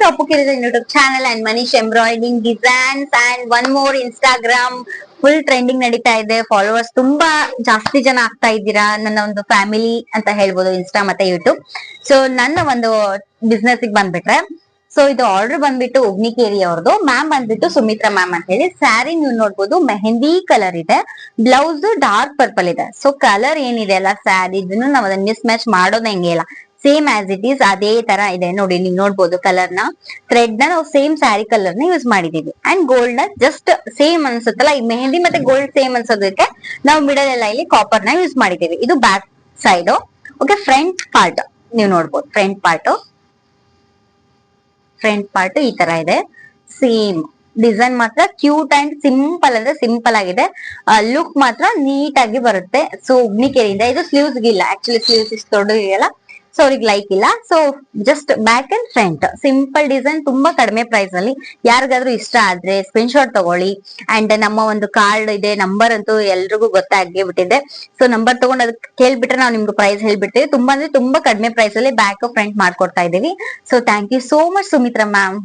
to Apukirisan YouTube channel and Manish Embroidering Designs and one more Instagram full trending ನಡೀತಾ ಇದೆ. Followers ತುಂಬಾ ಜಾಸ್ತಿ ಜನ ಆಗ್ತಾ ಇದ್ದೀರಾ. ನನ್ನ ಒಂದು ಫ್ಯಾಮಿಲಿ ಅಂತ ಹೇಳ್ಬೋದು ಇನ್ಸ್ಟಾ ಮತ್ತೆ ಯೂಟ್ಯೂಬ್. ಸೊ ನನ್ನ ಒಂದು ಬಿಸ್ನೆಸ್ ಬಂದ್ಬಿಟ್ರೆ, ಸೊ ಇದು ಆರ್ಡರ್ ಬಂದ್ಬಿಟ್ಟು ಉಗ್ನಿಕೇರಿ ಅವ್ರದ್ದು. ಮ್ಯಾಮ್ ಬಂದ್ಬಿಟ್ಟು ಸುಮಿತ್ರಾ ಮ್ಯಾಮ್ ಅಂತ ಹೇಳಿ. ಸ್ಯಾರಿ ನೀವು ನೋಡ್ಬೋದು ಮೆಹಂದಿ ಕಲರ್ ಇದೆ, ಬ್ಲೌಸ್ ಡಾರ್ಕ್ ಪರ್ಪಲ್ ಇದೆ. ಸೊ ಕಲರ್ ಏನಿದೆ ಅಲ್ಲ ಸ್ಯಾರಿ, ಇದನ್ನು ನಾವು ಅದನ್ನ ಮಿಸ್ ಮ್ಯಾಚ್ ಮಾಡೋದ್ ಹೆಂಗೆ ಇಲ್ಲ, ಸೇಮ್ ಆಸ್ ಇಟ್ ಈಸ್ ಅದೇ ತರ ಇದೆ ನೋಡಿ. ನೀವು ನೋಡ್ಬೋದು ಕಲರ್ ನ, ಥ್ರೆಡ್ ನ ನಾವು ಸೇಮ್ ಸ್ಯಾರಿ ಕಲರ್ ನ ಯೂಸ್ ಮಾಡಿದೀವಿ. ಅಂಡ್ ಗೋಲ್ಡ್ ನ ಜಸ್ಟ್ ಸೇಮ್ ಅನ್ಸುತ್ತಲ್ಲ, ಈ ಮೆಹಂದಿ ಮತ್ತೆ ಗೋಲ್ಡ್ ಸೇಮ್ ಅನ್ಸೋದಕ್ಕೆ ನಾವು ಮಿಡಲ್ ಎಲ್ಲ ಇಲ್ಲಿ ಕಾಪರ್ ನ ಯೂಸ್ ಮಾಡಿದೀವಿ. ಇದು back side. Okay, front part ನೀವು ನೋಡ್ಬೋದು. ಫ್ರಂಟ್ ಪಾರ್ಟ್ ಈ ತರ ಇದೆ. ಸೇಮ್ ಡಿಸೈನ್ ಮಾತ್ರ ಕ್ಯೂಟ್ ಅಂಡ್ ಸಿಂಪಲ್ ಅಂದ್ರೆ ಸಿಂಪಲ್ ಆಗಿದೆ. ಲುಕ್ ಮಾತ್ರ ನೀಟ್ ಆಗಿ ಬರುತ್ತೆ. ಸೊ ಉಗ್ನಿಕೇರಿಯಿಂದ ಇದು ಸ್ಲೀವ್ಸ್ ಗಿಲ್ಲ, ಆಕ್ಚುಲಿ ಸ್ಲೀವ್ಸ್ ಇಷ್ಟು ದೊಡ್ಡದಿದೆಯಲ್ಲ, ಸೊ ಅವ್ರಿಗೆ ಲೈಕ್ ಇಲ್ಲ. So just back and front simple design, ತುಂಬಾ ಕಡಿಮೆ ಪ್ರೈಸ್ ಅಲ್ಲಿ. ಯಾರಿಗಾದ್ರೂ ಇಷ್ಟ ಆದ್ರೆ ಸ್ಕ್ರೀನ್ ಶಾಟ್ ತಗೊಳ್ಳಿ. ಅಂಡ್ ನಮ್ಮ ಒಂದು ಕಾರ್ಡ್ ಇದೆ, ನಂಬರ್ ಅಂತೂ ಎಲ್ರಿಗೂ ಗೊತ್ತಾಗಿ ಬಿಟ್ಟಿದೆ. ಸೊ ನಂಬರ್ ತಗೊಂಡು ಅದಕ್ಕೆ ಕೇಳ್ಬಿಟ್ರೆ ನಾವು ನಿಮ್ಗೆ ಪ್ರೈಸ್ ಹೇಳ್ಬಿಡ್ತೀವಿ. ತುಂಬಾ ಅಂದ್ರೆ ತುಂಬಾ ಕಡಿಮೆ ಪ್ರೈಸ್ ಅಲ್ಲಿ ಬ್ಯಾಕ್ ಫ್ರಂಟ್ ಮಾಡ್ಕೊಡ್ತಾ ಇದೀವಿ. So thank you so much Sumitra ma'am.